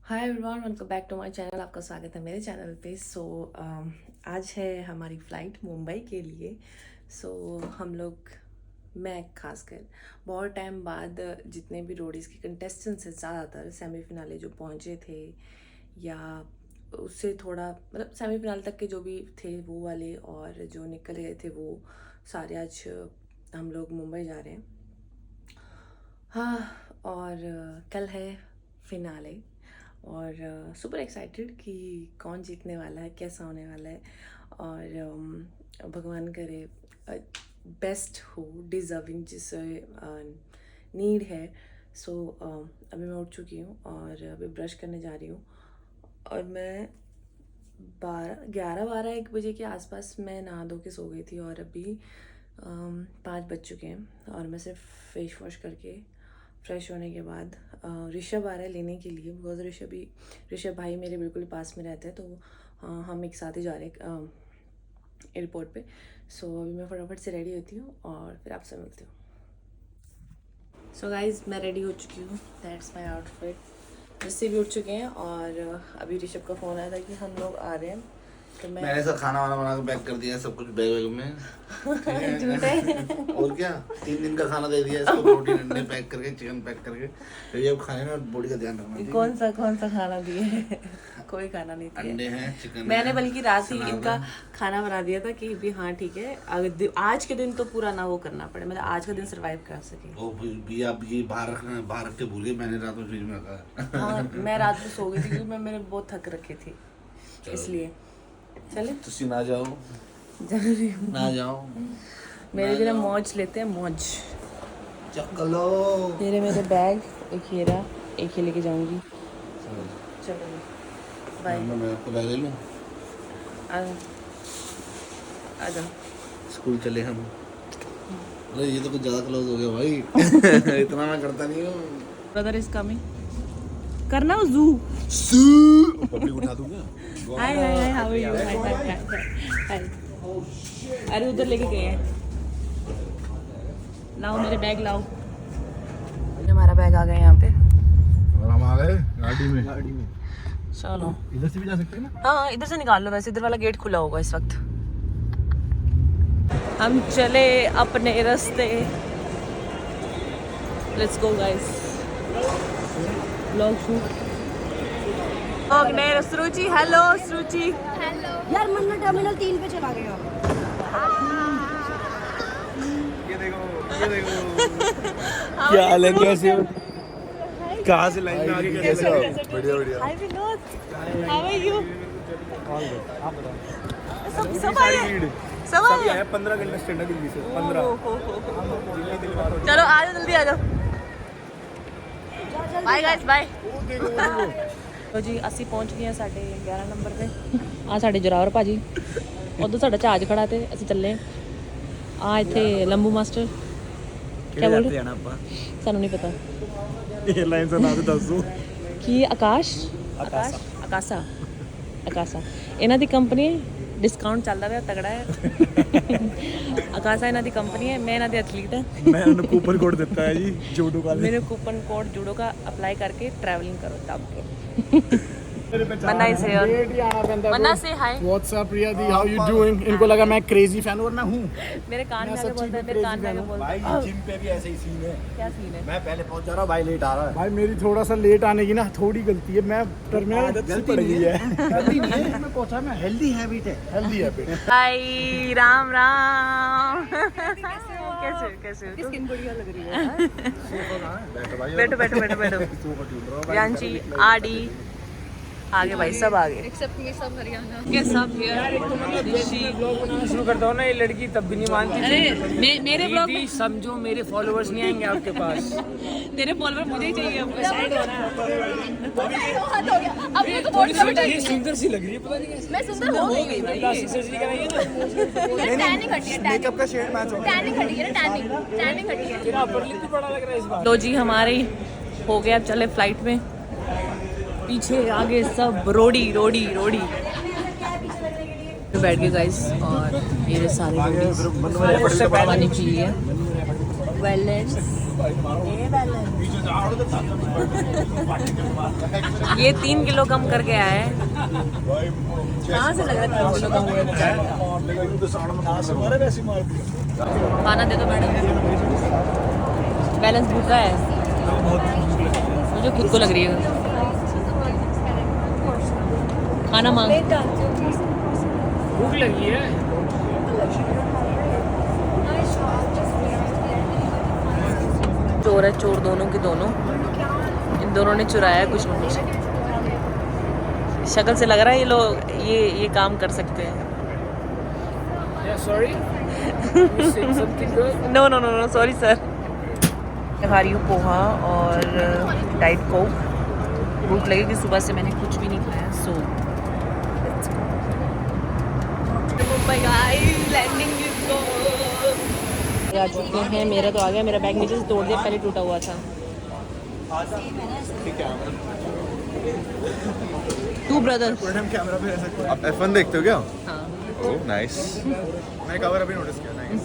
Hi everyone, welcome back to my channel. आपका स्वागत है मेरे चैनल पे। आज है हमारी फ़्लाइट मुंबई के लिए। हम लोग, मैं खासकर बहुत टाइम बाद, जितने भी रोडीज़ के कंटेस्टेंट्स हैं ज़्यादातर सेमीफिनाले जो पहुँचे थे या उससे थोड़ा मतलब सेमीफिनाल तक के जो भी थे वो वाले, और जो निकल गए थे वो सारे आज हम लोग मुंबई जा रहे हैं। हाँ, और कल है फिनाले और सुपर एक्साइटेड कि कौन जीतने वाला है, कैसा होने वाला है। और भगवान करे बेस्ट हो, डिज़र्विंग जिसे नीड है। अभी मैं उठ चुकी हूँ और अभी ब्रश करने जा रही हूँ और मैं 11-12-1 बजे के आसपास मैं नहा धो के सो गई थी और अभी 5 बज चुके हैं और मैं सिर्फ फेस वॉश करके फ्रेश होने के बाद ऋषभ आ रहा है लेने के लिए। बिकॉज ऋषभ भाई मेरे बिल्कुल पास में रहते हैं, तो हम एक साथ ही जा रहे हैं एयरपोर्ट पे। अभी मैं फटाफट से रेडी होती हूँ और फिर आपसे मिलती हूँ। सो गाइज, मैं रेडी हो चुकी हूँ। That's my outfit. जिससे भी उठ चुके हैं और अभी ऋषभ का फ़ोन आया था कि हम लोग आ रहे हैं, तो मैंने सब खाना वाना बना के पैक कर दिया, सब कुछ बैग में। झूठे और क्या, 3 दिन का खाना दे दिया इसको, प्रोटीन अंडे पैक करके, चिकन पैक करके। तो ये अब खाने में बॉडी का ध्यान रखना। कौन सा खाना दिए? कोई खाना नहीं दिया। अंडे हैं, चिकन। मैंने बल्कि रात ही इनका खाना बना दिया था कि भी हाँ ठीक है, आज के दिन तो पूरा ना वो करना पड़े, मतलब आज का दिन सरवाइव कर सके। ओ भी आप ये बाहर रख के भूल गए। मैंने रात में फ्रिज में रखा। हाँ, मैं रात में सो गई थी क्योंकि मेरे बहुत थक रखी थी, इसलिए। चले तुसी ना जाओ, जरूरी ना जाओ। मेरे बिना मौज लेते हैं, मौज। चलो मेरे बैग एक हीरा, एक ही लेके जाऊंगी। चलो बाय। मैं आपको बैग ले लूँ। आ जाओ। स्कूल चले हम। अरे ये तो कुछ ज़्यादा क्लोज हो गया भाई। इतना मैं करता नहीं हूँ। Brother is coming. करना वो जू पब्लिक उठा दूंगा। हाय हाय हाय, हाउ आर यू? हाय। अरे उधर लेके गए हैं। लाओ मेरे बैग लाओ। हमारा बैग आ गया यहाँ पे और हम आ गए गाड़ी में। चलो, इधर से भी जा सकते हैं ना? हाँ इधर से निकाल लो। वैसे इधर वाला गेट खुला होगा इस वक्त। हम चले अपने रास्ते। Let's go guys. Vlog shoot. Shruchi, hello Shruchi. Hello यार, मन्ना टर्मिनल 3 पे चला गया। ये देखो क्या हाल है, कैसे हो? कहाँ से लाइन में आगे कैसे हो? बढ़िया। हाय विनोद, हाउ आर यू? आप बताओ। सब आए 15 घंटे स्टैंड है दिल्ली से। 15। चलो आ जाओ, जल्दी आ जाओ। Bye guys, bye. तो जी ਅਸੀਂ ਪਹੁੰਚ ਗਏ ਹਾਂ ਸਾਡੇ 11 ਨੰਬਰ ਤੇ। ਆ ਸਾਡੇ ਜਰਾਵਰ ਭਾਜੀ, ਉਧਰ ਸਾਡਾ ਜਹਾਜ਼ ਖੜਾ ਤੇ ਅਸੀਂ ਚੱਲੇ ਆ ਇੱਥੇ ਲੰਬੂ ਮਾਸਟਰ। ਕੀ ਬੋਲ ਰਹੇ ਆਪਾਂ? ਸਾਨੂੰ ਨਹੀਂ ਪਤਾ एयरलाइन का नाम ਦੱਸ ਦੋ। ਕੀ ਆਕਾਸ਼ਾ ਇਹਨਾਂ ਦੀ ਕੰਪਨੀ। डिस्काउंट ਚੱਲਦਾ ਪਿਆ ਤਗੜਾ ਹੈ। ਆਕਾਸ਼ਾ ਇਹਨਾਂ ਦੀ ਕੰਪਨੀ ਹੈ। ਮੈਂ ਇਹਨਾਂ ਦੇ ਐਥਲੀਟ ਹਾਂ। मैं उन्हें कूपन कोड देता है जी, जूडो का। मेरे कूपन कोड जूडो का अप्लाई करके ट्रैवलिंग करो तब के। मन्ना से मन्ना से हाय। व्हाट्सअप प्रिया दी, हाउ यू डूइंग? इनको लगा मैं क्रेजी फैन और मैं हूँ। मेरे कान में आके बोलता है, मेरे कान में आके बोलता है। भाई जिम पे भी ऐसे ही सीन है। क्या सीन है? मैं पहले पहुंच जा रहा हूँ, भाई लेट आ रहा है। भाई मेरी थोड़ा सा लेट आने की ना थोड़ी गलती है। मैं टर्मिनल गलती पड़ गई है। गलती नहीं है, मैं पहुंचा। मैं हेल्दी हैबिट है, हेल्दी हैबिट। हाय राम राम। कैसे हो? स्किन बढ़िया लग रही है। बैठो। यांची आडी आगे भाई, सब आगे एक्सेप्ट मी, सब हरियाणा के सब हियर। शुरू करता हूँ ना, ये लड़की तब भी नहीं मानती। अरे मेरे ब्लॉग में समझो मेरे फॉलोअर्स नहीं आएंगे आपके पास। तेरे फॉलोवर मुझे ही चाहिए। हाथ हो गया। अब मेरे को वोट करो। ये सुंदर सी लग रही है, पता नहीं कैसे। मैं सुंदर हो गई भाई। सर्जरी कराइए ना। टैनिंग हटी है। मेकअप का शेड मैच हो गया। टैनिंग हटी है ना, टैनिंग हटी है। तेरा अपर लिप भी बड़ा लग रहा है इस बार। लो जी, हमारे हो गया। चले फ्लाइट में, पीछे आगे सब रोडी। तो बैठ गए गाइस और ये सारे रोडीज पानी पी है। वेलनेस ये 3 किलो कम करके आया है। कहाँ से लग रहा है 3 किलो कम हुआ? खाना दे दो मैडम। बैलेंस भूखा है, मुझे खुद को लग रही है। खाना मांग। भूख लगी है। चोर है चोर, दोनों के दोनों। इन दोनों ने चुराया कुछ न कुछ। शक्ल से लग रहा है ये लोग ये काम कर सकते हैं। Sorry no no no no sorry sir. मैं खा रही हूँ पोहा और डाइट कोक। भूख लगेगी, सुबह से मैंने कुछ भी नहीं खाया। सो मुंबई गाइस, लैंडिंग आ चुके हैं। मेरा तो आ गया, मेरा बैग नीचे से तोड़ दिया, पहले टूटा हुआ था। Two brothers. कैमरा पे रह सकते आप F1 देखते हो क्या? हाँ, ओह नाइस। मैंने कवर अभी नोटिस किया। नाइस।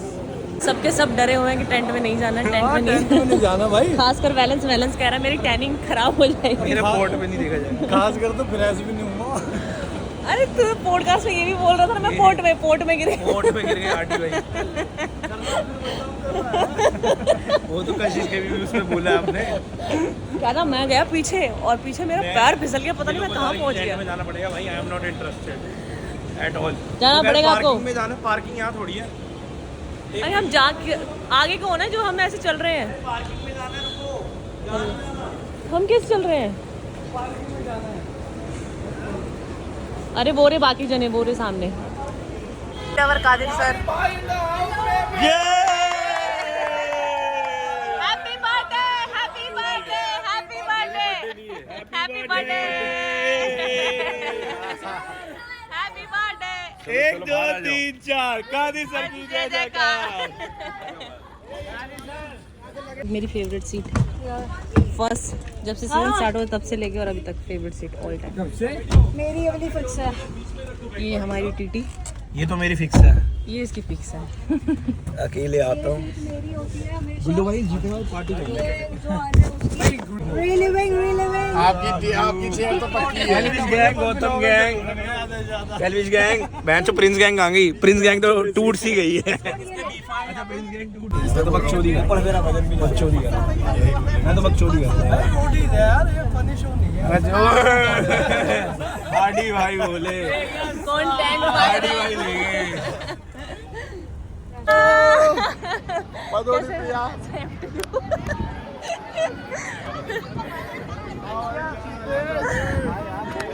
सबके सब डरे हुए हैं कि टेंट में नहीं जाना, टेंट में नहीं जाना भाई। खासकर वैलेंस कह रहा है मेरी टैनिंग खराब हो जाएगी। मेरा पोर्ट में नहीं देखा जाएगा। खास कर तो फिर ऐसे भी नहीं हुआ। अरे तू पॉडकास्ट में ये भी बोल रहा था ना, मैं पोर्ट में गिरे। पोर्ट में गिर गए आरटी भाई। वो तो कशिश के भी उसमें बोला आपने। क्या ना, मैं गया पीछे और पीछे मेरा पैर फिसल गया, पता नहीं मैं कहाँ पहुँच गया। में जाना पड़ेगा भाई। I am not interested at all. जाना पड़ेगा आपको। पार्किंग में जाना, पार्किंग यहाँ थोड़ी है। अरे हम जाके आगे कौन है जो हम ऐसे चल रहे हैं? पार्किंग में जाना है, रुको। हम कैसे चल रहे हैं? अरे बोरे बाकी जने, बोरे सामने। Kadir sir, happy birthday, happy birthday, happy birthday, happy birthday, happy birthday. 1 2 3 4 Kadir sir की जय जयकार। मेरी फेवरेट सीट फर्स्ट, जब से सीजन स्टार्ट हुआ तब से लेके और अभी तक फेवरेट सीट ऑल टाइम। मेरी वाली फिक्स है। ये हमारी टीटी, ये तो मेरी फिक्स है। ये इसकी फिक्स है। अकेले आता हूँ। मेरी होती है हमेशा। गुड्डू भाई जीते हुए पार्टी करेंगे। ये जो आ जाए उसकी रिलीविंग आपकी चेयर तो पक्की है। कैलविश गैंग, गौतम गैंग, कैलविश गैंग। बहन चो प्रिंस गैंग आ गई। प्रिंस गैंग तो टूट सी गई है। मैं तो बकचोदी कर। ऊपर मेरा वजन भी बकचोदी कर। मैं तो बकचोदी कर। रोटी दे यार, ये फनी शो नहीं है। हार्डी भाई बोले। कंटेंट हार्डी भाई ले गए।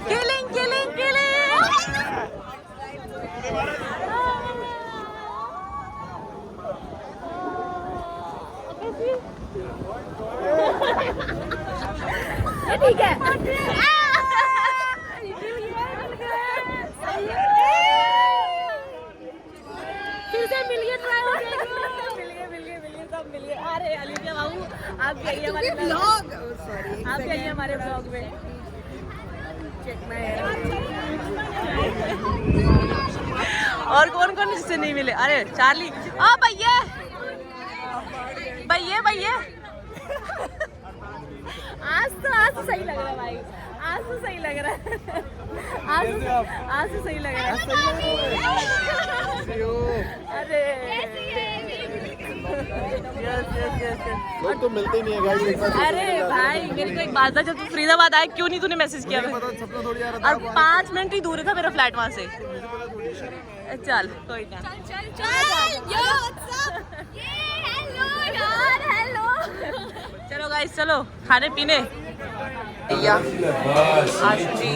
Killing killing killing. ठीक है। फिर से मिल गए, ट्राई हो गया। मिल गए सब मिल गए। अरे अलीजा बाबू, आप भी आइए हमारे ब्लॉग, आप भी आइए हमारे ब्लॉग में। और कौन कौन इससे नहीं मिले? अरे चार्ली, आ भैया भैया भैया। आज तो सही लग रहा है भाई, आज तो सही लग रहा है। आज तो सही लग रहा है। अरे लोग तो मिलते नहीं है गाइस। अरे भाई मेरी को एक बात था, जब तू फरीदाबाद आया क्यों नहीं तूने मैसेज किया? सपना थोड़ी यार। और 5 मिनट ही दूर था मेरा फ्लैट वहाँ से। चल कोई ना, चलो गाइस चलो खाने पीने। भैया आशुजी,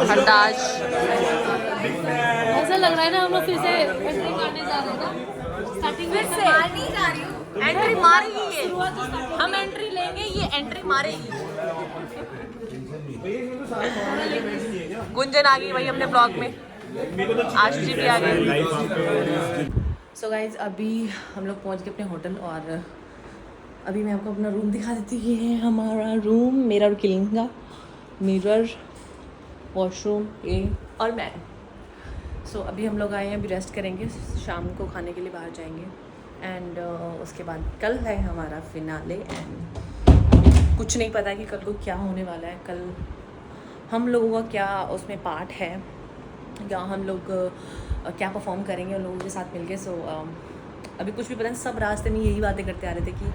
हरदाश, ऐसा लग रहा है ना हम लोग फिर से एंट्री करने जा रहे हैं ना। स्टार्टिंग फिर से नहीं जा रही हूँ। एंट्री मारेगी ये, हम एंट्री लेंगे, ये एंट्री मारेगी। गुंजन आ गई भाई अपने ब्लॉग में, आशुजी भी आ गई। सो गाइज अभी हम लोग पहुंच गए अपने होटल और अभी मैं आपको अपना रूम दिखा देती हूँ। ये है हमारा रूम, मेरा और किलिंग का। मिरर, वॉशरूम, ये और मैं। सो अभी हम लोग आए हैं, अभी रेस्ट करेंगे, शाम को खाने के लिए बाहर जाएंगे एंड उसके बाद कल है हमारा फिनाले एंड कुछ नहीं पता कि कल को क्या होने वाला है। कल हम लोगों का क्या उसमें पार्ट है, या हम लोग क्या परफॉर्म करेंगे उन लोगों के साथ मिलके। सो अभी कुछ भी पता नहीं, सब रास्ते में यही बातें करते आ रहे थे कि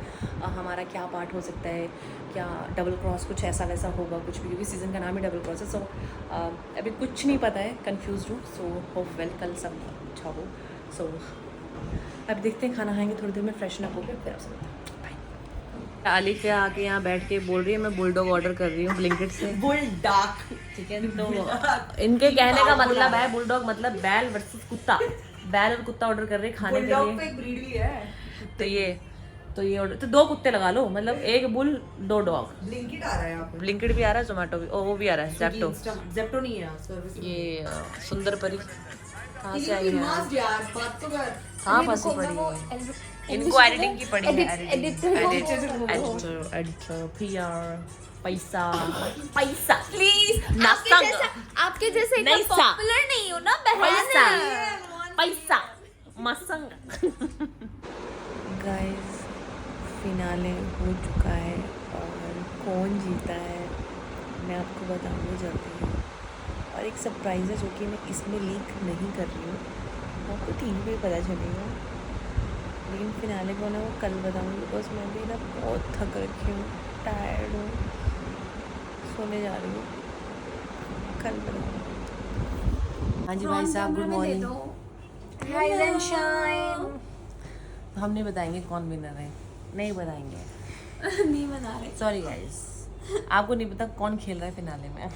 हमारा क्या पार्ट हो सकता है, क्या डबल क्रॉस कुछ ऐसा वैसा होगा कुछ भी, क्योंकि सीज़न का नाम ही डबल क्रॉस है। सो अभी कुछ नहीं पता है, कंफ्यूज हूँ। सो होप वेल कल सब अच्छा हो। सो अब देखते हैं, खाना खाएंगे थोड़ी देर में, फ्रेशन अप होकर फिर आप आलिफिया आके यहाँ बैठ के बोल रही है मैं बुलडॉग ऑर्डर कर रही हूँ ब्लिंकिट से। बुलडॉग, ठीक है। तो इनके कहने का मतलब है बुलडॉग मतलब बैल वर्सेस कुत्ता, बैल और कुत्ता ऑर्डर कर रहे हैं खाने के लिए। बुलडॉग पे एक ब्रीड भी है। तो ये ऑर्डर, तो 2 कुत्ते लगा लो, मतलब 1 बुल 2 डॉग। ब्लिंकिट आ रहा है यहाँ पे, ब्लिंकिट भी आ रहा है, जोमेटो भी, वो भी आ रहा है, ज़ेप्टो नहीं है सर्विस। ये सुंदर परी कहाँ से आई है? हाँ फंसी पड़ी है, इनको एडिटिंग की पड़ी है। एडिटर पीआर पैसा प्लीज आपके जैसे इतना पॉपुलर नहीं हो ना बहन। पैसा मसंग। गाइस फिनाले हो चुका है और कौन जीता है मैं आपको बताऊंगी जल्दी। और एक सरप्राइज़ है जो कि मैं इसमें लीक नहीं कर रही हूँ, आपको 3 पे पता चलेगा, लेकिन फिनाले को ना वो कल बताऊँगी। बिकॉज मैं भी ना बहुत थक रखी हूँ, टायर्ड हूँ, सोने जा रही हूँ, कल बताऊँगी। हाँ जी भाई साहब गुड मॉर्निंग। हम नहीं बताएंगे कौन विनर है, नहीं बताएंगे। नहीं बता रहे, सॉरी गाइस, आपको नहीं पता कौन खेल रहा है फिनाले में।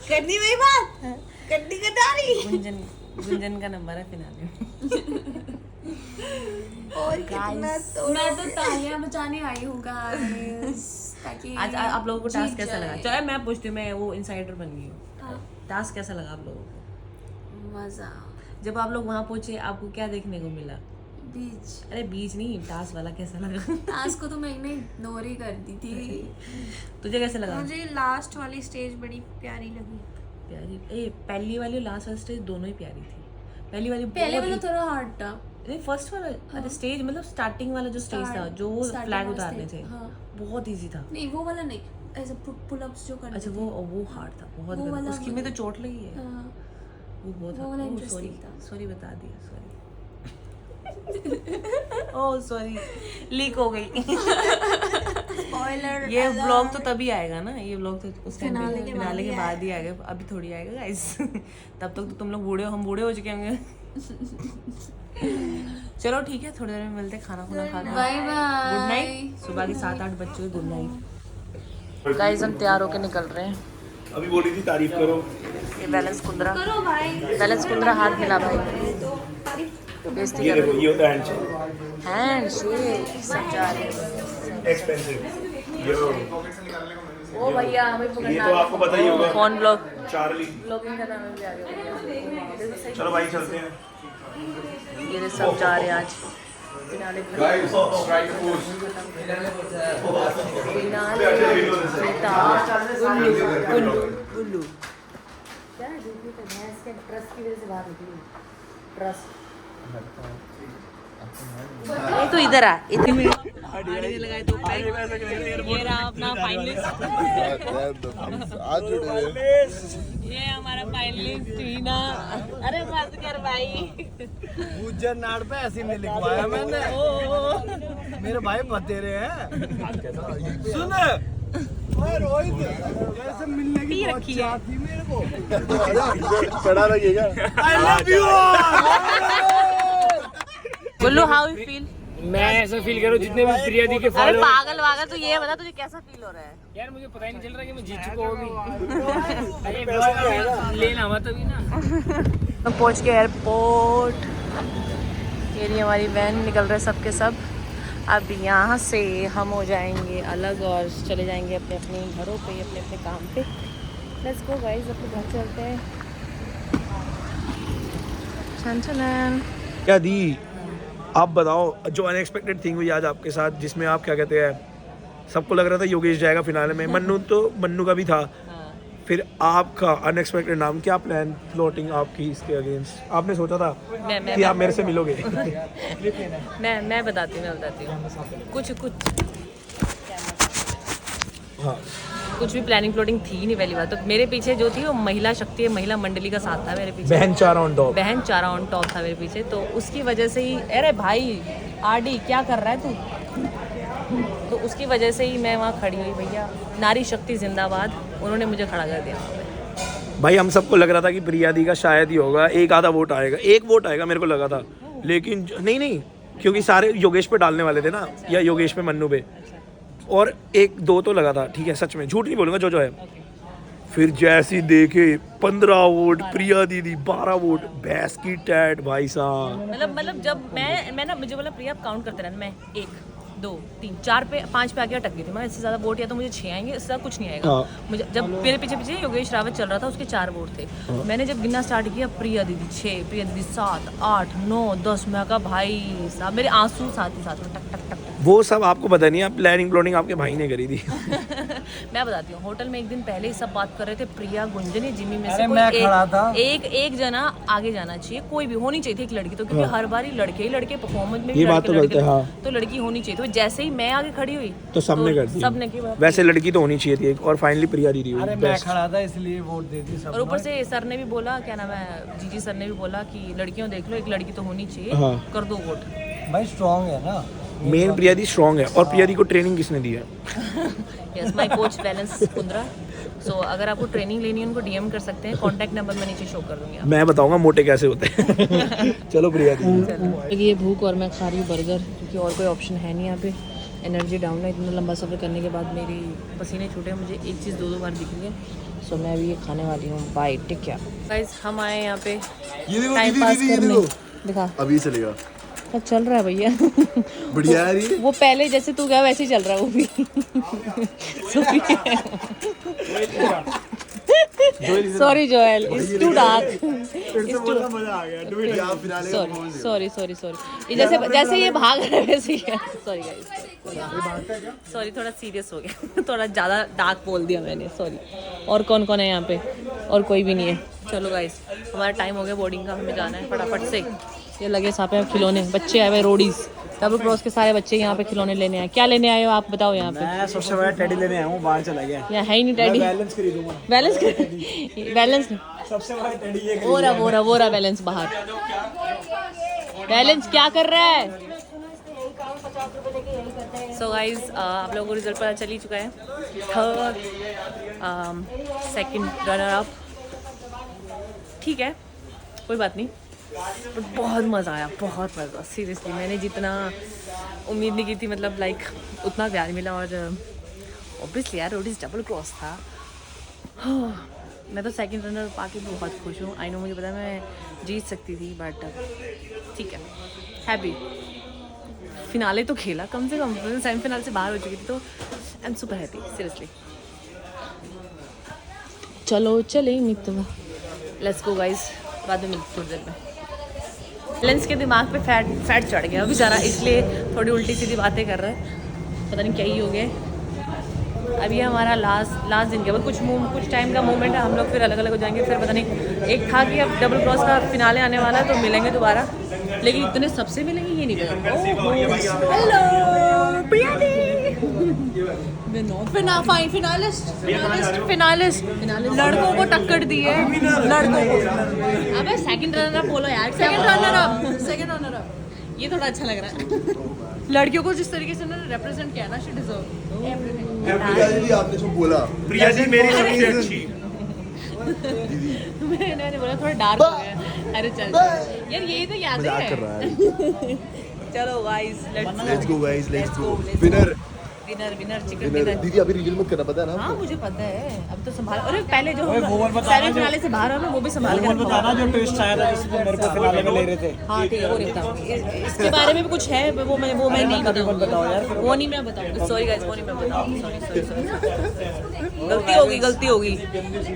करनी वही बात, करनी कटारी। गुंजन का नंबर है फिनाले में। और कितना तो मैं तो तालियां बजाने आई हूँ गाइस, ताकि आज आप लोगों को टास्क कैसा लगा? चलो मैं पूछती हूँ, मैं वो इनसाइडर बन गई हूँ। टास्क कैसा लगा आप लोगों को? मजा। जब आप लोग वहाँ पहुँचे आपको क्या देखने को मिला? बीच। अरे बीच नहीं, टास्क वाला कैसा लगा? टास्क को तो मैंने इग्नोर ही कर दी थी। तुझे कैसे लगा? मुझे लास्ट वाली स्टेज बड़ी प्यारी लगी। प्यारी? पहली वाली और लास्ट वाली स्टेज दोनों ही प्यारी थी। पहले वाला थोड़ा हार्ड था। नहीं फर्स्ट वाला, अरे स्टेज मतलब स्टार्टिंग वाला जो स्टेज था, जो वो फ्लैग उतारने थे, बहुत इजी था। नहीं वो वाला नहीं, ऐसे पुल अप्स जो करने। अच्छा वो हार्ड था बहुत, उसकी में तो चोट लगी है। वो बहुत सॉरी बता दिया, सॉरी। ओह सॉरी, लीक हो गई। स्पॉइलर। ये व्लॉग तो तभी आएगा ना, ये व्लॉग तो उस फिनाले के बाद ही आएगा, अभी थोड़ी आएगा गाइस। तब तक तो तुम लोग बूढ़े हो, हम बूढ़े हो चुके होंगे। चलो ठीक है, थोड़ी देर में मिलते, खाना खुना खा के। Bye bye, good night. सुबह के 7-8 बज चुके, गुड नाइट। गाइस हम तैयार होके निकल रहे हैं। अभी बोली थी तारीफ करो। ये बैलेंस कुंद्रा, करो भाई, बैलेंस कुंद्रा हाथ मिला भाई, बेइज्जती ये कर देखो, ये होता है हैंडशेक। हैंडशेक सब जा रहे हैं। एक्सपेंसिव। यो ओ भैया हमें पकड़ना, ये तो आपको पता ही होगा। कौन ब्लॉग चार्ली। ब्लॉगिंग करना में भी आ गया। चलो भाई चलते हैं। ये सब जा रहे हैं आज फिनाले में। Guys strike force. फिनाले गुल्लू क्या है, दूसरी तो भैंस के ट्रस्ट की वजह से बाहर निकली। ट्रस्ट ये तो इधर आ, इतनी मिनट लगाए तो ये रहा अपना फाइनलिस्ट। ये हमारा फाइनलिस्ट टीना। अरे मत कर भाई, गुज्जर नाड़ पे ऐसे नहीं लिखवाया मैंने, मेरे भाई बते रहे हैं। सुन रोहित, जैसे मिलने की बहुत चाह थी मेरे को, चढ़ा लगेगा। I love you. Gullu how you feel? मैं ऐसा फील करूँ जितने भी प्रिया दी के अरे फॉलोअर्स। पागल वागल, तो ये बता तुझे कैसा फील हो रहा है? यार मुझे पता ही नहीं चल रहा कि मैं जीत चुका हूँ अभी। अरे लेना हुआ तभी ना। हम पहुंच गए एयरपोर्ट। ये रही हमारी वैन, निकल रहे सब के सब। अब यहाँ से हम हो जाएंगे अलग और चले जाएंगे अपने अपने घरों पे, अपने अपने काम पे। लेट्स गो गाइस, अपने घर चलते हैं। छन क्या दी आप बताओ, जो अनएक्सपेक्टेड थिंग हुई आज आपके साथ, जिसमें आप क्या कहते हैं, सबको लग रहा था योगेश जाएगा फिनाले में, मन्नू का भी था, फिर आपका अनएक्सपेक्टेड नाम, क्या प्लान प्लॉटिंग आपकी इसके अगेंस्ट? आपने सोचा था कि आप मेरे से मिलोगे? मैं बताती हूँ कुछ हाँ कुछ भी प्लानिंग प्लॉटिंग थी नहीं पहली बात तो। मेरे पीछे जो थी वो महिला शक्ति है, महिला मंडली का साथ था मेरे पीछे। बहन चारा ऑन टॉप था मेरे पीछे, तो उसकी वजह से ही, अरे भाई आरडी क्या कर रहा है तू, तो उसकी वजह से ही मैं वहाँ खड़ी हुई। भैया नारी शक्ति जिंदाबाद, उन्होंने मुझे खड़ा कर दिया वहाँ पे। भाई हम सबको लग रहा था कि प्रिया दी का शायद ही होगा, एक आधा वोट आएगा, एक वोट आएगा मेरे को लगा था, लेकिन नहीं, क्योंकि सारे योगेश पे डालने वाले थे ना, या योगेश पे मन्नू पे, और एक दो तो लगा था, ठीक है, सच में झूठ नहीं बोलूँगा, जो है। फिर जैसी देखे 15 वोट प्रिया दीदी, 12 वोट भैंस की टैट भाई साहब। मतलब जब मैं ना, मुझे बोला प्रिया काउंट करते रहना, मैं 1 2 3 4 पे 5 पे आके अटक गई थी। मैं इससे ज़्यादा वोट या तो मुझे 6 आएंगे, इससे ज़्यादा कुछ नहीं आएगा। मुझे जब मेरे पीछे योगेश रावत चल रहा था, उसके 4 वोट थे। मैंने जब गिनना स्टार्ट किया, प्रिया दीदी 6, प्रिया दीदी 7 8 9 10, मैं कहा भाई साहब मेरे आंसू साथ में टक टक टक। वो सब आपको पता नहीं है, प्लानिंग प्लॉटिंग आपके भाई ने करी थी। मैं बताती हूँ, होटल में एक दिन पहले ही सब बात कर रहे थे, प्रिया, गुंजन, जिमी में से अरे मैं खड़ा था। एक जना आगे जाना चाहिए, कोई भी होनी चाहिए थी एक लड़की, तो क्योंकि हर बार ही लड़के परफॉर्मेंस में ये बात तो गलत है, हाँ। तो लड़की होनी चाहिए। तो जैसे ही मैं आगे खड़ी हुई तो सबने कर दी, सबने की बात। वैसे लड़की तो होनी चाहिए थी एक, और फाइनली प्रिया दीदी हुई। अरे मैं खड़ा था इसलिए वोट दे दी सब। और ऊपर से सर ने भी बोला, क्या नाम है, जीजी सर ने भी बोला कि लड़कियों देख लो, एक लड़की तो होनी चाहिए, हाँ। कर दो वोट। भाई स्ट्रांग है ना, मेन प्रिया दी स्ट्रांग है, और प्रिया दी को ट्रेनिंग किसने दी है? यस, माय कोच बैलेंस कुंद्रा। सो अगर आपको ट्रेनिंग लेनी है उनको डीएम कर सकते हैं, कॉन्टैक्ट नंबर मैं नीचे शो कर दूंगी। मैं बताऊंगा मोटे कैसे होते हैं। चलो प्रिया दी। ये भूख और मैं खा रही हूँ बर्गर, क्योंकि और कोई ऑप्शन है नहीं यहाँ पे। एनर्जी डाउन है, इतना लंबा सफ़र करने के बाद मेरी पसीने छूटे, मुझे एक चीज़ 2 बार दिख रही है। सो मैं अभी ये खाने वाली हूँ, बाइट। ठीक है गाइस, हम आए यहाँ पे टाइम पास करने। दिखा अभी चलेगा, सब चल रहा है भैया। बढ़िया है ये। वो पहले जैसे तू गया वैसे ही चल रहा है वो भी। Sorry Joel, it's too dark. मजा आ गया। सॉरी जैसे ये भाग रहा है वैसे ही है। सॉरी गाइस, सॉरी थोड़ा सीरियस हो गया। थोड़ा ज़्यादा डार्क बोल दिया मैंने, सॉरी। और कौन कौन है यहाँ पे? और कोई भी नहीं है। चलो गाइस, हमारा टाइम हो गया बोर्डिंग का, हमें जाना है फटाफट से। ये लगे साथ पे खिलौने, बच्चे आए हुए रोडीज, डबल क्रॉस के सारे बच्चे यहाँ पे खिलौने लेने आए। क्या लेने आए हो आप बताओ? यहाँ पे मैं सबसे बड़ा टेडी लेने आया हूँ, बाहर चला गया। यहाँ है ही नहीं टेडी। बैलेंस खरीदूंगा। बैलेंस सबसे बड़ा टेडी ये वो रहा बैलेंस बाहर। बैलेंस क्या कर रहा है? सो गाइज, आप लोगों को रिजल्ट पता चल ही चुका है। 3rd, 2nd रनर अप, ठीक है, कोई बात नहीं। बट बहुत मज़ा आया, बहुत मज़ा, सीरियसली। मैंने जितना उम्मीद नहीं की थी, मतलब लाइक उतना प्यार मिला। और ऑब्वियसली यार रोडीज डबल क्रॉस था। मैं तो 2nd रनर पाके भी बहुत खुश हूँ। आई नो, मुझे पता मैं जीत सकती थी, बट ठीक है, हैप्पी। फिनाले तो खेला कम से कम, सेमीफाइनल से बाहर हो चुकी थी, तो I am super happy, seriously. चलो चले मित्तवा, लेट्स गो गाइस, बाद में मिलते थोड़ी देर में। लेंस के दिमाग पे फैट चढ़ गया बेचारा, इसलिए थोड़ी उल्टी सीधी बातें कर रहा है, पता नहीं क्या ही हो गया। अभी हमारा लास्ट दिन के बाद कुछ टाइम का मोमेंट है, हम लोग फिर अलग अलग हो जाएंगे। फिर पता नहीं, एक था कि अब डबल क्रॉस का फिनाले आने वाला है तो मिलेंगे दोबारा, लेकिन इतने सबसे मिलेंगे ये नहीं पता। हेलो प्रिया दी, फिनालिस्ट लड़कों को टक्कर दी है, लड़कों को। अबे 2nd रनर अप बोलो यार, 2nd रनर अप, ये थोड़ा अच्छा लग रहा है। लड़कियों को जिस तरीके से उन्होंने रिप्रेजेंट किया ना, शी डिजर्व एवरीथिंग। आपने जो बोला, प्रिया जी मेरी सबसे अच्छी। मैंने बोला थोड़ा डार्क हो गया। अरे चल यार, यही तो याद है। चलो guys, let's go guys, let's go. Winner chicken dinner. दीदी अभी रिवील मत करना, पता है ना? हाँ मुझे पता है, अब तो संभाल। अरे पहले जो सेमीफाइनल से बाहर हो वो भी संभाल कर बताना, जो ट्विस्ट आया था जिसमें मेरे को फिनाले में ले रहे थे। हाँ ठीक है, वो नहीं बताऊंगी। इसके बारे में भी कुछ है, वो मैं नहीं बताऊंगी। बताओ यार, वो नहीं मैं बताऊंगी। सॉरी गाइस, वो नहीं मैं बताऊंगी। सॉरी, गलती होगी।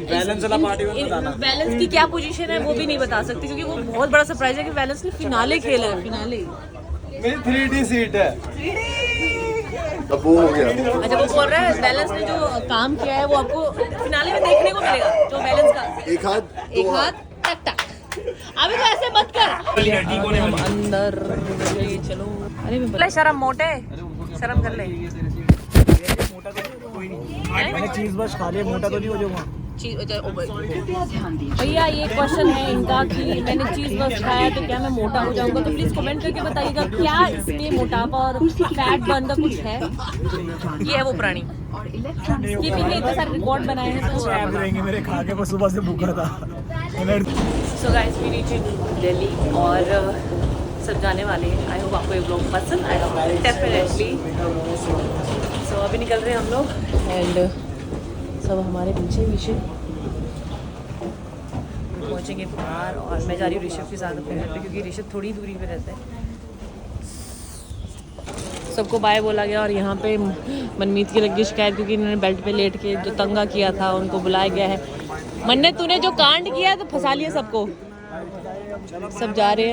बैलेंस वाला पार्टी में बताना। बैलेंस की क्या पोजीशन है वो भी नहीं बता सकती, क्योंकि वो बहुत बड़ा सरप्राइज है कि बैलेंस ने फिनाले खेला है। फिनाले मेरी 3D सीट है। अब वो हो गया। अच्छा वो बोल रहा है बैलेंस ने जो काम किया है वो आपको फिनाले में देखने को मिलेगा, जो बैलेंस का एक हाथ एक हाथ टक टक। अभी तो ऐसे मत कर। हम अंदर चलो। अरे शर्म मोटे, शर्म कर ले। मैंने चीज बस खा लिया, मोटा तो नहीं हो जाऊंगा। भैया ये क्वेश्चन है इनका कि मैंने चीज बस खाया तो क्या मैं मोटा हो जाऊंगा, तो प्लीज कमेंट करके बताइएगा क्या इसके मोटापा और फैट बर्न का कुछ है। ये है वो प्राणी, कीपिंग ने इतने सारे रिकॉर्ड बनाए हैं तो ऐप रहेंगे मेरे, खा के मैं सुबह से भूखा था। So guys we reach Delhi और सब जाने वाले हैं। आई होप आपको ये ब्लॉग पसंद आएगा डेफिनेटली। सो अभी निकल रहे हैं हम लोग एंड सब हमारे पीछे पीछे पहुँचेंगे बाहर। और मैं जा रही हूँ ऋषभ के साथ अपने घर पे, क्योंकि ऋषभ थोड़ी दूरी पे रहता है। सबको बाय बोला गया और यहाँ पे मनमीत की लगी शिकायत, क्योंकि इन्होंने बेल्ट पे लेट के जो तंगा किया था उनको बुलाया गया है। मन्ने तूने जो कांड किया तो फंसा लिया सबको। सब जा रहे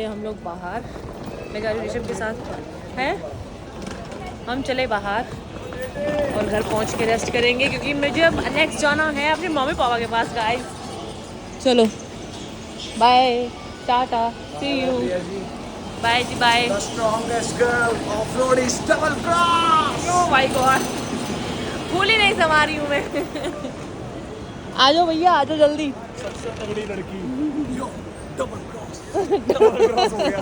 हैं हम लोग बाहर। मैं जा रही हूँ ऋषभ के साथ हैं, हम चले बाहर और घर पहुंच के रेस्ट करेंगे, क्योंकि मुझे अब नेक्स्ट जाना है अपने मम्मी पापा के पास गाइस। चलो बाय, टाटा, सी यू, बाय जी bye. Strongest girl of road is double cross. Oh my god, फूल ही नहीं समा रही हूँ मैं। आ जाओ भैया, आ जाओ जल्दी। सबसे तगड़ी लड़की यो डबल क्रॉस हो गया।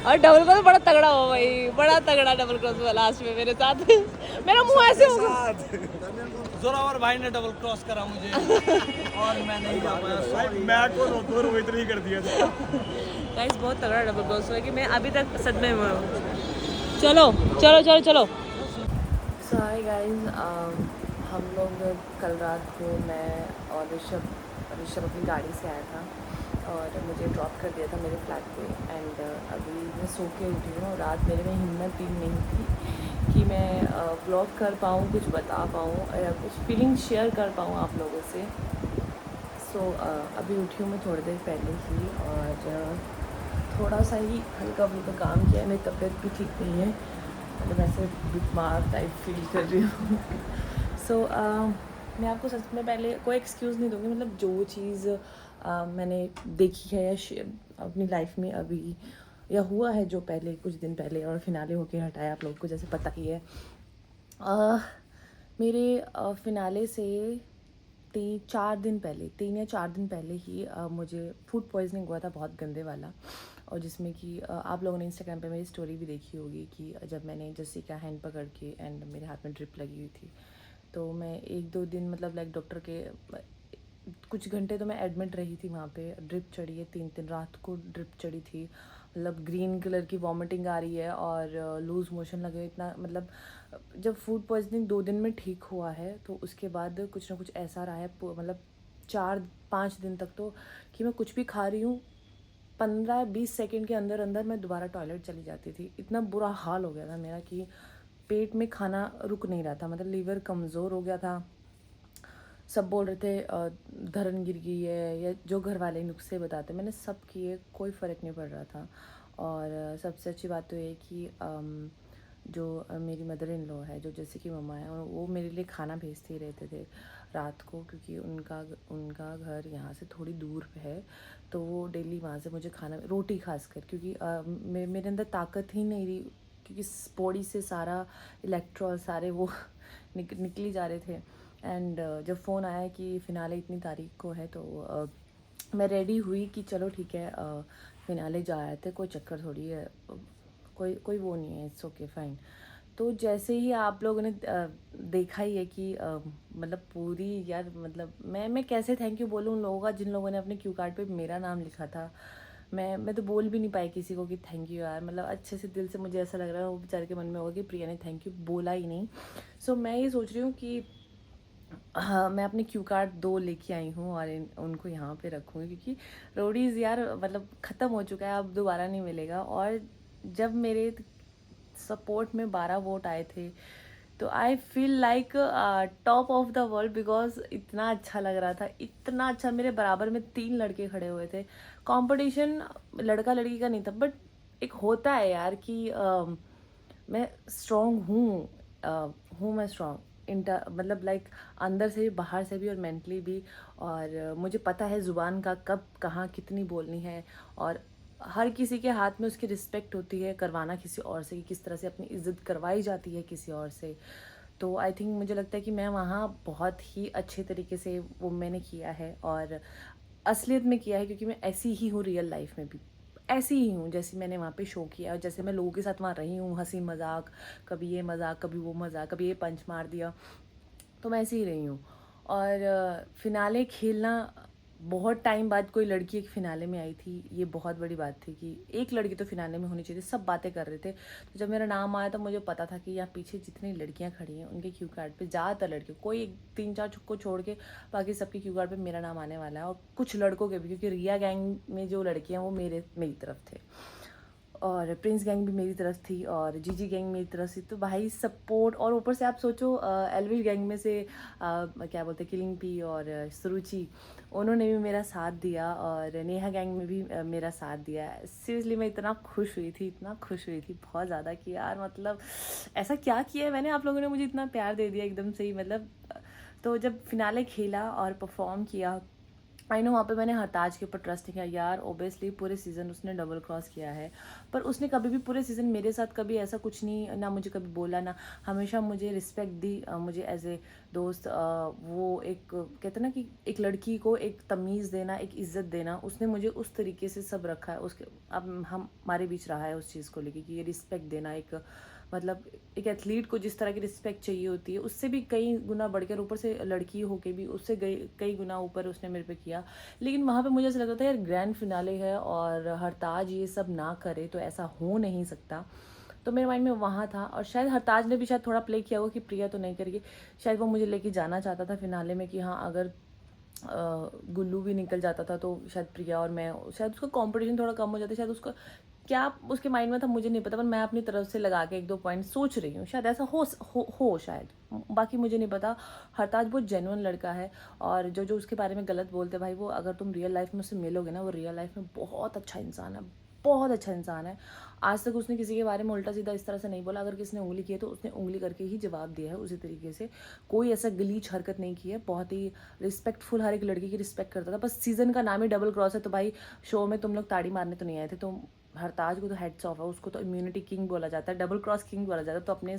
और डबल क्रॉस बड़ा तगड़ा हो भाई, बड़ा तगड़ा डबल क्रॉस हुआ लास्ट में मेरे साथ। मेरा मुंह ऐसे हो गया। जोरावर भाई ने डबल क्रॉस करा मुझे और मैं नहीं जा पाया। मैं को रोहित नहीं कर दिया था। गाइस बहुत तगड़ा डबल क्रॉस हुआ कि मैं अभी तक सदमे में हूँ। चलो चलो चलो चलो। सो हाय गाइस, हम लोग कल रात को मैं और ऋषभ अपनी गाड़ी से आया था और मुझे ड्रॉप कर दिया था मेरे फ्लैट पे। एंड अभी मैं सो के उठी हूँ। रात मेरे में हिम्मत ही नहीं थी कि मैं व्लॉग कर पाऊँ, कुछ बता पाऊँ या कुछ फीलिंग शेयर कर पाऊँ आप लोगों से। सो अभी उठी हूँ मैं थोड़ी देर पहले ही और थोड़ा सा ही हल्का फुल्का काम किया है। मेरी तबीयत भी ठीक नहीं है, मतलब ऐसे बीमार टाइप फील कर रही हूँ। सो मैं आपको सच में पहले कोई एक्सक्यूज़ नहीं दूँगी, मतलब जो चीज़ मैंने देखी है या अपनी लाइफ में अभी या हुआ है जो पहले कुछ दिन पहले और फिनाले होके हटाया, आप लोगों को जैसे पता ही है। मेरे फिनाले से 3 या 4 दिन पहले ही मुझे फूड पॉइजनिंग हुआ था, बहुत गंदे वाला। और जिसमें कि आप लोगों ने इंस्टाग्राम पे मेरी स्टोरी भी देखी होगी कि जब मैंने जस्सी का हैंड पकड़ के एंड मेरे हाथ में ड्रिप लगी हुई थी, तो मैं 1-2 दिन मतलब लाइक डॉक्टर के कुछ घंटे तो मैं एडमिट रही थी वहाँ पे। ड्रिप चढ़ी है 3 रात को ड्रिप चढ़ी थी, मतलब ग्रीन कलर की वॉमिटिंग आ रही है और लूज़ मोशन लगे। इतना मतलब जब फूड पॉइजनिंग 2 दिन में ठीक हुआ है तो उसके बाद कुछ ना कुछ ऐसा रहा है, मतलब 4-5 दिन तक तो कि मैं कुछ भी खा रही हूँ 15-20 सेकेंड के अंदर अंदर मैं दोबारा टॉयलेट चली जाती थी। इतना बुरा हाल हो गया था मेरा कि पेट में खाना रुक नहीं रहा था, मतलब लीवर कमज़ोर हो गया था। सब बोल रहे थे धरन गिर गई है या जो घर वाले नुस्खे बताते, मैंने सब किए, कोई फ़र्क नहीं पड़ रहा था। और सबसे अच्छी बात तो ये कि जो मेरी मदर इन लॉ है, जो जैसे कि मम्मा है, वो मेरे लिए खाना भेजते ही रहते थे रात को, क्योंकि उनका घर यहाँ से थोड़ी दूर है, तो वो डेली वहाँ से मुझे खाना, रोटी खासकर, क्योंकि मेरे अंदर ताकत ही नहीं रही, क्योंकि बॉडी से सारा इलेक्ट्रॉल सारे वो निकली जा रहे थे। एंड जब फ़ोन आया कि फ़िनाले इतनी तारीख को है, तो मैं रेडी हुई कि चलो ठीक है फ़िनाले जा रहे थे, कोई चक्कर थोड़ी है, कोई वो नहीं है, इट्स ओके फाइन। तो जैसे ही आप लोगों ने देखा ही है कि मतलब पूरी यार, मतलब मैं कैसे थैंक यू बोलूँ उन लोगों का जिन लोगों ने अपने क्यू कार्ड पे मेरा नाम लिखा था। मैं तो बोल भी नहीं पाई किसी को कि थैंक यू यार, मतलब अच्छे से दिल से मुझे ऐसा लग रहा है वो बेचारे के मन में होगा कि प्रिया ने थैंक यू बोला ही नहीं। सो मैं ये सोच रही हूँ कि हाँ, मैं अपने क्यू कार्ड 2 लेके आई हूँ और उनको यहाँ पे रखूँगी, क्योंकि रोडीज़ यार मतलब ख़त्म हो चुका है, अब दोबारा नहीं मिलेगा। और जब मेरे सपोर्ट में 12 वोट आए थे तो I feel like top of the world, because इतना अच्छा लग रहा था, इतना अच्छा। मेरे बराबर में 3 लड़के खड़े हुए थे। कंपटीशन लड़का लड़की का नहीं था, बट एक होता है यार कि मैं स्ट्रॉन्ग हूँ मैं स्ट्रॉन्ग मतलब लाइक अंदर से भी बाहर से भी और मेंटली भी। और मुझे पता है ज़ुबान का कब कहाँ कितनी बोलनी है, और हर किसी के हाथ में उसकी रिस्पेक्ट होती है करवाना किसी और से, कि किस तरह से अपनी इज्जत करवाई जाती है किसी और से। तो आई थिंक मुझे लगता है कि मैं वहाँ बहुत ही अच्छे तरीके से वो मैंने किया है, और असलियत में किया है, क्योंकि मैं ऐसी ही हूँ रियल लाइफ में भी, ऐसी ही हूँ जैसी मैंने वहाँ पे शो किया, और जैसे मैं लोगों के साथ वहाँ रही हूँ, हंसी मजाक, कभी ये मजाक, कभी वो मजाक, कभी ये पंच मार दिया, तो मैं ऐसे ही रही हूँ। और फिनाले खेलना, बहुत टाइम बाद कोई लड़की एक फिनाले में आई थी, ये बहुत बड़ी बात थी कि एक लड़की तो फिनाले में होनी चाहिए थी। सब बातें कर रहे थे, तो जब मेरा नाम आया तो मुझे पता था कि यहाँ पीछे जितनी लड़कियाँ खड़ी हैं उनके क्यू कार्ड पे ज़्यादातर लड़कियों, कोई 3-4 को छोड़ के बाकी सबके क्यू कार्ड पे मेरा नाम आने वाला है, और कुछ लड़कों के भी, क्योंकि रिया गैंग में जो लड़कियाँ वो मेरी तरफ थे, और प्रिंस गैंग भी मेरी तरफ थी, और जीजी गैंग मेरी तरफ से। तो भाई सपोर्ट, और ऊपर से आप सोचो एलविश गैंग में से क्या बोलते हैं, किलिंग पी और सुरुचि, उन्होंने भी मेरा साथ दिया, और नेहा गैंग में भी मेरा साथ दिया। सीरियसली मैं इतना खुश हुई थी बहुत ज़्यादा, कि यार मतलब ऐसा क्या किया है मैंने, आप लोगों ने मुझे इतना प्यार दे दिया एकदम से ही, मतलब। तो जब फिनाले खेला और परफॉर्म किया, आई नो वहाँ पे मैंने हरताज के ऊपर ट्रस्ट नहीं किया यार, ओबियसली पूरे सीज़न उसने डबल क्रॉस किया है, पर उसने कभी भी पूरे सीज़न मेरे साथ कभी ऐसा कुछ नहीं, ना मुझे कभी बोला, ना हमेशा मुझे रिस्पेक्ट दी, मुझे एज ए दोस्त। वो एक कहते ना कि एक लड़की को एक तमीज़ देना, एक इज़्ज़त देना, उसने मुझे उस तरीके से सब रखा है। उसके अब हमारे बीच रहा है उस चीज़ को लेके कि ये रिस्पेक्ट देना, एक मतलब एक एथलीट को जिस तरह की रिस्पेक्ट चाहिए होती है, उससे भी कई गुना बढ़कर, ऊपर से लड़की होके भी उससे कई गुना ऊपर उसने मेरे पे किया। लेकिन वहाँ पे मुझे ऐसा लगता था यार ग्रैंड फिनाले है, और हरताज ये सब ना करे तो ऐसा हो नहीं सकता। तो मेरे माइंड में वहाँ था, और शायद हरताज ने भी शायद थोड़ा प्ले किया होगा कि प्रिया तो नहीं करेगी, शायद वो मुझे लेके जाना चाहता था फिनाले में, कि हाँ अगर गुल्लू भी निकल जाता था तो शायद प्रिया और मैं, शायद उसका कंपटीशन थोड़ा कम हो जाता, शायद उसका क्या उसके माइंड में था मुझे नहीं पता, पर मैं अपनी तरफ से लगा के 1-2 पॉइंट सोच रही हूँ, शायद ऐसा हो शायद, बाकी मुझे नहीं पता। हरताज बहुत जेन्युइन लड़का है, और जो उसके बारे में गलत बोलते भाई, वो अगर तुम रियल लाइफ में उससे मिलोगे ना, वो रियल लाइफ में बहुत अच्छा इंसान है, बहुत अच्छा इंसान है। आज तक उसने किसी के बारे में उल्टा सीधा इस तरह से नहीं बोला, अगर किसी ने उंगली की है तो उसने उंगली करके ही जवाब दिया है उसी तरीके से, कोई ऐसा गलीच हरकत नहीं की है, बहुत ही रिस्पेक्टफुल, हर एक लड़की की रिस्पेक्ट करता था। बस सीज़न का नाम ही डबल क्रॉस है, तो भाई शो में तुम लोग ताड़ी मारने तो नहीं आए थे, तो हरताज को तो हेड्स ऑफ है, उसको तो इम्यूनिटी किंग बोला जाता है, डबल क्रॉस किंग बोला जाता है। तो अपने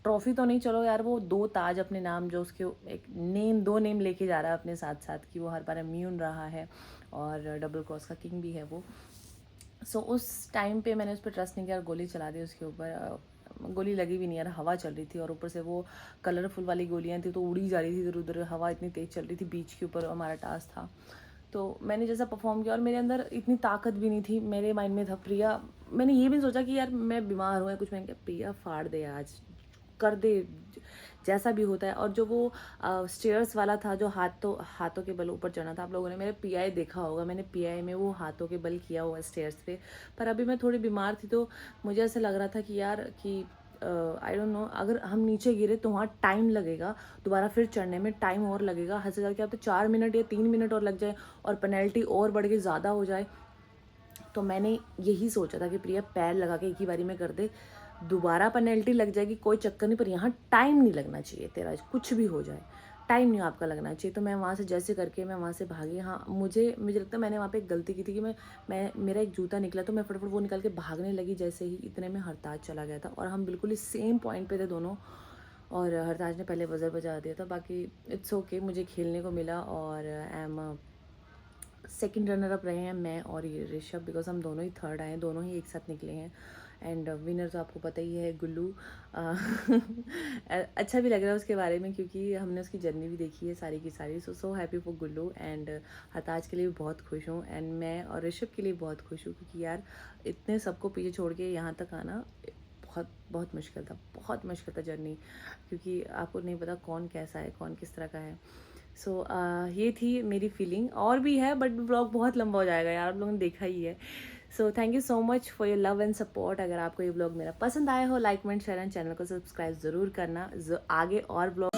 ट्रॉफी तो नहीं, चलो यार वो 2 ताज अपने नाम, जो उसके एक नेम 2 नेम लेके जा रहा है अपने साथ साथ, कि वो हर बार इम्यून रहा है और डबल क्रॉस का किंग भी है वो। सो उस टाइम पे मैंने उस पर ट्रस्ट नहीं किया, गोली चला दी उसके ऊपर। गोली लगी भी नहीं यार, हवा चल रही थी, और ऊपर से वो कलरफुल वाली गोलियां थी, तो उड़ी जा रही थी इधर उधर, हवा इतनी तेज़ चल रही थी, बीच के ऊपर हमारा टास्क था। तो मैंने जैसा परफॉर्म किया, और मेरे अंदर इतनी ताकत भी नहीं थी, मेरे माइंड में था प्रिया, मैंने ये भी सोचा कि यार मैं बीमार हूँ या कुछ, मैंने कहा प्रिया फाड़ दे आज, कर दे जैसा भी होता है। और जो वो स्टेयर्स वाला था, जो हाथों के बल ऊपर चढ़ना था, आप लोगों ने मेरे पीआई देखा होगा, मैंने पीआई में वो हाथों के बल किया हुआ स्टेयर्स पे, पर अभी मैं थोड़ी बीमार थी, तो मुझे ऐसा लग रहा था कि यार कि आई डोंट नो, अगर हम नीचे गिरे तो वहाँ टाइम लगेगा, दोबारा फिर चढ़ने में टाइम और लगेगा, हद से ज़्यादा क्या, तो 4 मिनट या 3 मिनट और लग जाए, और पेनल्टी और बढ़ के ज़्यादा हो जाए। तो मैंने यही सोचा था कि प्रिया पैर लगा के एक ही बारी में कर दे, दोबारा पेनल्टी लग जाएगी कोई चक्कर नहीं, पर यहाँ टाइम नहीं लगना चाहिए, तेरा कुछ भी हो जाए टाइम नहीं आपका लगना चाहिए। तो मैं वहाँ से जैसे करके मैं वहाँ से भागी। हाँ मुझे लगता है मैंने वहाँ पे एक गलती की थी कि मैं मेरा एक जूता निकला, तो मैं फटाफट वो निकाल के भागने लगी, जैसे ही इतने में हरताज चला गया था, और हम बिल्कुल ही सेम पॉइंट पे थे दोनों, और हरताज ने पहले बजर बजा दिया था। बाकी इट्स ओके, मुझे खेलने को मिला, और I am second runner up रहे हैं मैं और ये ऋषभ, बिकॉज हम दोनों ही थर्ड आए हैं, दोनों ही एक साथ निकले हैं। एंड विनर तो आपको पता ही है गुल्लू। अच्छा भी लग रहा है उसके बारे में, क्योंकि हमने उसकी जर्नी भी देखी है सारी की सारी। So happy for Gullu, and Hartaj के लिए भी बहुत खुश हूँ, एंड मैं और ऋषभ के लिए बहुत खुश हूँ, क्योंकि यार इतने सबको पीछे छोड़ के यहाँ तक आना बहुत मुश्किल था, बहुत मुश्किल था जर्नी, क्योंकि आपको नहीं पता कौन कैसा है, कौन किस तरह का है। सो ये थी मेरी फीलिंग, और भी है बट ब्लॉग बहुत लंबा हो जाएगा यार, आप लोगों ने देखा ही है। So thank you so much for your love and support. अगर आपको ये ब्लॉग मेरा पसंद आया हो, like comment share and channel को सब्सक्राइब ज़रूर करना, आगे और ब्लॉग